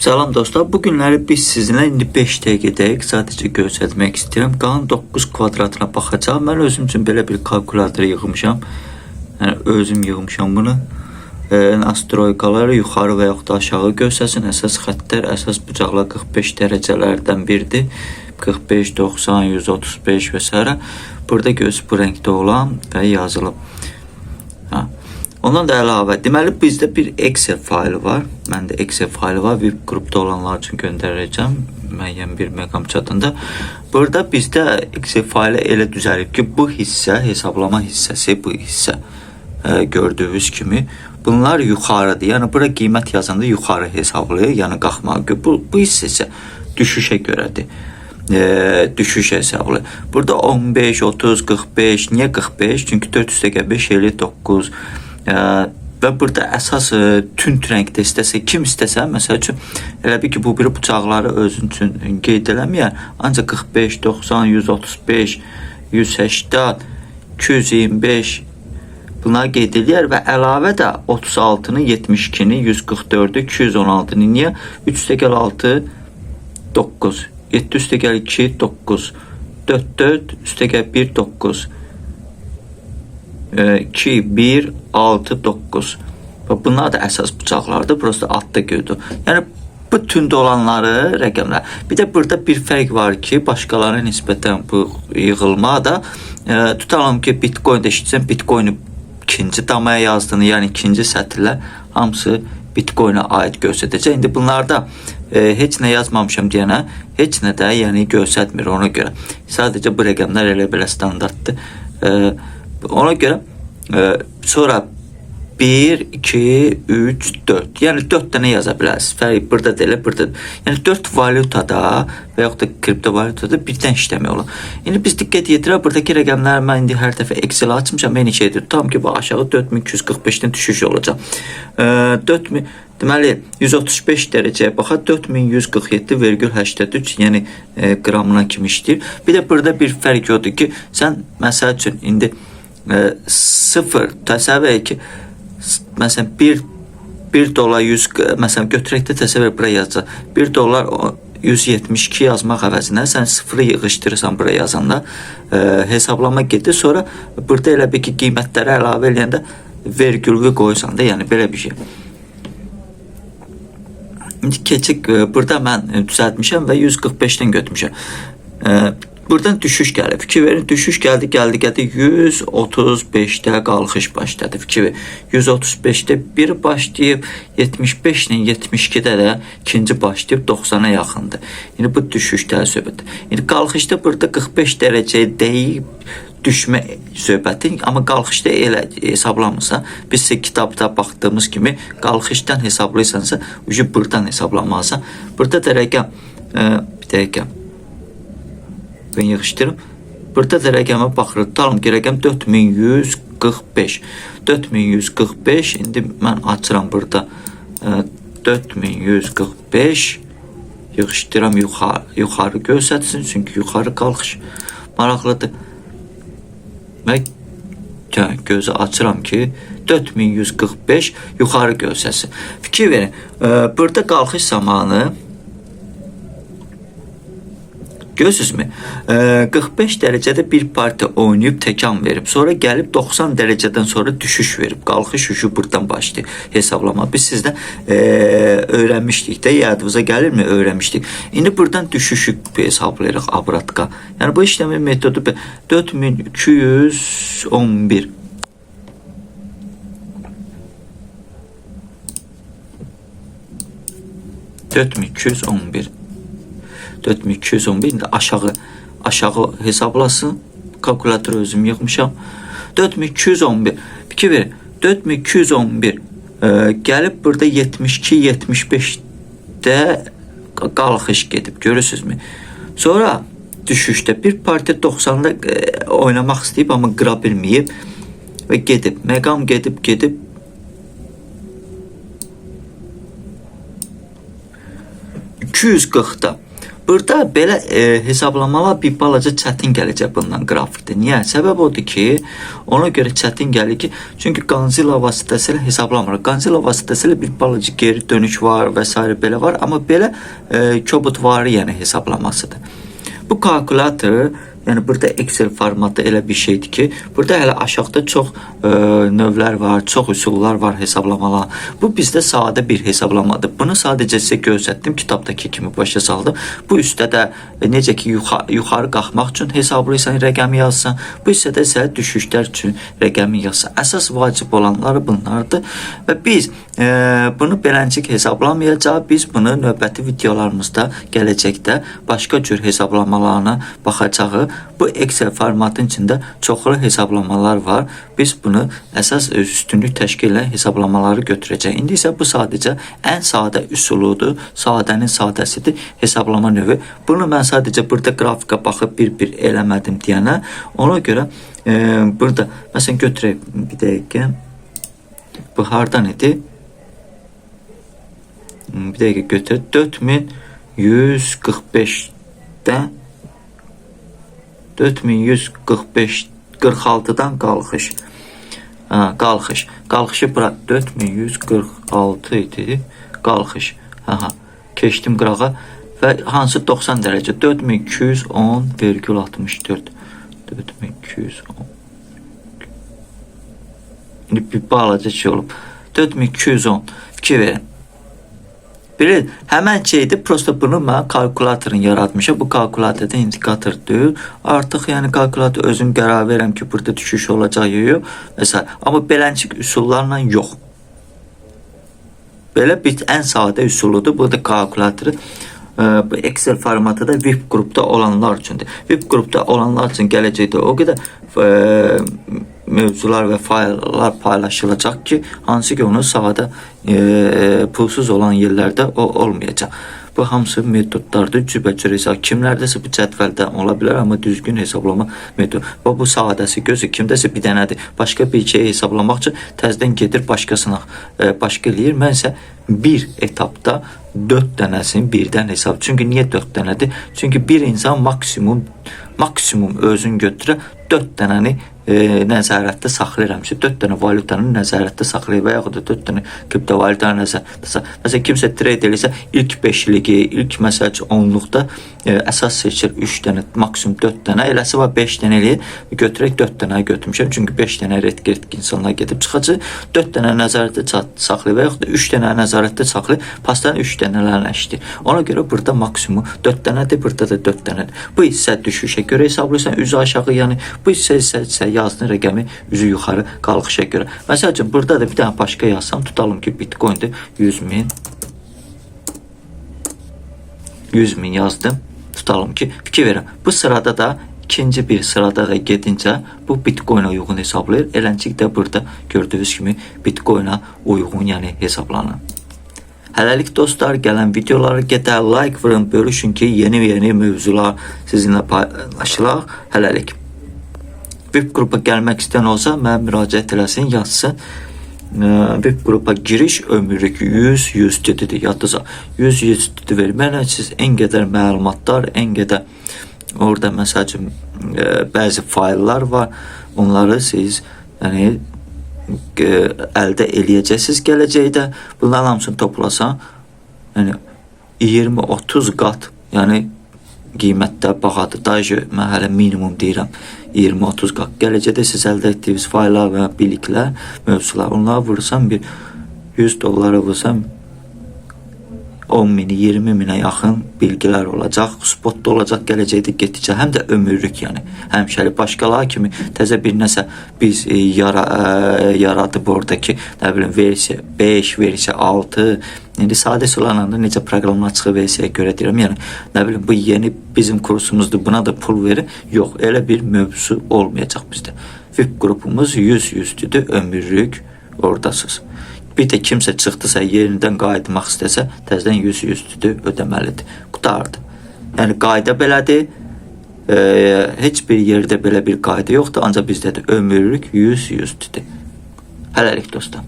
Salam dostlar, bu günləri biz sizinlə indi 5 dəqiqədəyik sadəcə göstərmək istəyirəm. Qalan 9 kvadratına baxacağım. Mən özüm üçün belə bir kalkulator yığmışam. Yəni özüm yığmışam bunu. Nastroykaları yuxarı və yaxud da aşağı göstərsin. Əsas xəttlər, əsas bucaqlar 45 dərəcələrdən biridir. 45, 90, 135 və s. Burada göz bu rəngdə olan və yazılıb. Ondan da əlavə, deməli bizdə bir Excel faylı var. Məndə Excel faylı var. VIP qrupda olanlar üçün göndərəcəm. Müəyyən bir məqam çatında. Burada bizdə Excel faylı elə düzəlib ki, bu hissə, hesablama hissəsi, bu hissə gördüyünüz kimi bunlar yuxarıdır. Yəni bura qiymət yazanda yuxarı hesablayır, yəni qalxmalı. Bu hissə isə düşüşə görədir. Düşüş hesablayır. Burada 15, 30, 45. Niyə 45? Çünki 405 elə 9. Və burada əsas tünd rəngdə istəsə, kim istəsə, məsəl üçün elə bir ki, bu biri bıçaqları özün üçün qeyd eləməyən, ancaq 45, 90, 135, 180, 225 bunları qeyd edir və əlavə də 36-nı, 72-ni, 144-ü, 216-nı, niyə? 3 üstəgəl 6, 9, 7 üstəgəl 2, 9, 4, 4, üstəgəl 1, 9, 2, 1, 6, 9. Bunlar da əsas bıçaqlardır. Prosta adda gördü. Yəni bu tünd olanları rəqəmlər. Bir də burada bir fərq var ki, başqalarına nisbətən bu yığılma da tutalım ki, Bitcoin-də işləyirsən, Bitcoin-i ikinci damaya yazdığını, yəni ikinci sətirlər hamısı Bitcoin-ə aid göstərəcək. İndi bunlarda heç nə yazmamışam deyənə, heç nə də yəni göstərmir ona görə. Sadəcə bu rəqəmlər elə belə standartdır. Ona görə sonra 1, 2, 3, 4. Yəni 4 dənə yaza bilərsiniz. Fərq burada deyil, burada. Yəni 4 valyutada və yaxud da kriptovalyutada birdən işləmək olur. İndi biz diqqət yetirək, buradakı rəqəmləri mən indi hər dəfə Excel açmışam, eyni şeydir. Tam ki, bu aşağı 4245-dən düşüş olacaq. 4000 deməli 135 dərəcəyə baxa 4147,83, yəni qramına kimi işləyir. Bir də burada bir fərq yoxdur ki, sən məsəl üçün indi 0 təsəvvür ki, məsələn 1 dollar 100, məsələn götürək də təsəvvür bura yazacaq. 1 dollar 172 yazmaq əvəzinə sən 0-ı yığışdırırsan bura yazanda hesablama gedir. Sonra burada elə bir ki, qiymətləri əlavə eləyəndə vergülü qoyursan da, yəni belə bir şey. İndi keçik, burada mən düzəltmişəm və 145-dən götürmüşəm. Buradan düşüş gəlib. Fikir verin, düşüş gəldi, 135-də qalxış başladı. Fikir verin, 135-də bir başlayıb, 75-lə 72-də də ikinci başlayıb 90-a yaxındır. Yəni bu düşüşdə söhbət. Yəni qalxışda burada 45 dərəcəyə deyib düşmə söhbəti, amma qalxışda elə hesablamırsa, biz kitabda baxdığımız kimi qalxışdan hesablayırsansa, buradan hesablanmalısan. Burada da rəqəm, bir dəqiqə. Ben yığışdırım. Burada da rəqəmə baxırıq. Tutalım ki, rəqəm 4145. 4145. İndi mən açıram burada. 4145. Yığışdıram yuxarı göstərsin. Çünki yuxarı qalxış maraqlıdır. Və gözü açıram ki, 4145 yuxarı göstərsin. Fikir verin. Burada qalxış zamanı görürsünüzmü? 45 dərəcədə bir parti oynayıb təkan verib. Sonra gəlib 90 dərəcədən sonra düşüş verib. Qalxış yükü buradan başlayır hesablama. Biz sizdə öyrənmişdik də, yadınıza gəlirmi? Öyrənmişdik. İndi buradan düşüşü hesablayırıq abratka. Yəni bu işləmin metodu 4211. $4211. 4211 indi aşağı hesablasın. Kalkulatörü özüm yığmışam. 4211. Fikir verin. 4211 gəlib burada 72-75-də qalxış gedib. Görürsünüzmü? Sonra düşüşdə bir parti 90-da oynamaq istəyib, amma qıra bilməyib və gedib. Məqam gedib 240-da Burada belə hesablamalar bir balaca çətin gələcək bundan qrafikdə. Niyə? Səbəb odur ki, ona görə çətin gəlir ki, çünki Godzilla vasitəsilə hesablamır. Godzilla vasitəsilə bir balaca geri dönüş var və s. belə var, amma belə kobudvari, yəni hesablamasıdır. Bu kalkulator, yəni burada Excel formatı elə bir şeydir ki, burada hələ aşağıda çox növlər var, çox üsullar var hesablamalar. Bu bizdə sadə bir hesablamadır. Bunu sadəcə sizə göstərdim, kitabdakı kimi başa saldım. Bu üstdə də necə ki yuxarı qalxmaq üçün hesablayırsan, rəqəmi yazsan, bu hissədə isə düşüşlər üçün rəqəmi yazsan. Əsas vacib olanları bunlardır və biz bunu beləncik hesablamayacaq. Biz bunu növbəti videolarımızda gələcəkdə başqa cür hesablamalarına baxacağıq. Bu Excel formatın içində çoxlu hesablamalar var. Biz bunu əsas üstünlük təşkil edən hesablamaları götürəcəyik. İndi isə bu sadəcə ən sadə üsuludur. Sadənin sadəsidir hesablama növü. Bunu mən sadəcə burada qrafika baxıb bir eləmədim deyənə. Ona görə burada məsələn götürək bir dəqiqə. Bu hardan idi? Bir dəqiqə götür. 4145-dən 4146-dan qalxış. Qalxışı bura 4146 idi. Qalxış. Keçdim qırağa və hansı 90 dərəcə? 4210,64. 4210. Bir balaca şey olub. 4210. Fikir verin. Bilir, həmən şeydir, prosta bunu mən kalkulatorun yaratmışam. Bu kalkulatorda indikatordur. Artıq yəni kalkulator özüm qərar verirəm ki, burada düşüş olacaq yox. Məsələn, amma beləncik üsullarla yox. Belə bir ən sadə üsuludur. Bu da kalkulatoru. Bu Excel formatı da VIP qrupda olanlar üçündür. VIP qrupda olanlar üçün gələcəkdə o qədər mövzular və fayllar paylaşılacaq ki, hansı ki onu sahada pulsuz olan yerlərdə o olmayacaq. Bu hamısı metodlardır, cürbəcür hesab. Kimlərdəsə bu cədvəldə ola bilər, amma düzgün hesablama metodu. Və bu sadəsi gözü kimdəsə bir dənədir. Başqa bir şey hesablamaq üçün təzədən gedir başqasına, başqa eləyir. Mən isə bir etapda 4 dənəsini birdən hesab. Çünki niyə 4 dənədir? Çünki bir insan maksimum özün götürə 4 dənəni nəzarətdə saxlayır həmişə. 4 dənə valyutanı nəzarətdə saxlayır və yaxud da 4 dənə kriptovalyutanı nəzarətdə saxlayır. Məsələn, kimsə trade eləyirsə, ilk 5-ligi, ilk məsəl üçün 10-luqda əsas seçir 3 dənə, maksimum 4 dənə, eləsi var 5 dənə eləyir, götürək 4 dənə götürmüşəm. Çünki 5 dənə retki insanlar gedib çıxacaq, 4 dənə nəzarətdə saxlayır və yaxud da 3 dənə nəzarətdə saxlayır, pastanın 3 dənələrini əşdir. Ona görə burada maksimum 4 dənədir, burada da 4 dənədir. Bu hissə düşüşə görə hesablayırsan, üzü aşağı, yəni bu hissə yazdığın rəqəmi üzü yuxarı qalxışa görə. Məsəl üçün, burada da bir dənə başqa yazsam, tutalım ki, Bitcoin-dir 100.000. 100.000 yazdım. Tutalım ki, fikir verin. Bu sırada da ikinci bir sırada da gedincə bu Bitcoin-a uyğun hesablayır. Eləncik də burada gördüyünüz kimi Bitcoin-a uyğun, yəni hesablanır. Hələlik dostlar, gələn videoları gedər like vurun, bölüşün ki, yeni mövzular sizinlə paylaşılaq. Hələlik. VIP qrupa gəlmək istəyən olsa, mənə müraciət eləsin, yazsın. VIP qrupa giriş ömürlük 100 USDT-dir, yadınıza. 100 USDT verməklə siz ən qədər məlumatlar, ən qədər orada məsəl üçün bəzi fayllar var. Onları siz əldə eləyəcəksiniz gələcəkdə. Bunların hamısını toplasan, 20-30 qat, yəni qiymətdə baxadır. Daha mən hələ minimum deyirəm 20-30 qat. Gələcəkdə siz əldə etdiyiniz fayllar və biliklər, mövzular, onlara vursan bir $100 vursan 10.000, 20.000-ə yaxın bilgilər olacaq, spotda olacaq gələcəkdə getdikcə, həm də ömürlük, yəni həmişəlik başqaları kimi təzə bir nəsə biz yaradıb oradakı, nə bilim, versiya 5, versiya 6, indi sadə olananda necə proqramlar çıxır versiyaya görə deyirəm, yəni nə bilim, bu yeni bizim kursumuzdur, buna da pul verir, yox, elə bir mövzu olmayacaq bizdə. VIP qrupumuz 100-100-dür, ömürlük oradasınız. Bir də kimsə çıxdısa, yerindən qayıtmaq istəsə, təzədən 100-100-dür, ödəməlidir. Qutardı. Yəni, qayda belədir. Heç bir yerdə belə bir qayda yoxdur, ancaq bizdə də ömürlük 100-100-dür. Hələlik dostlar.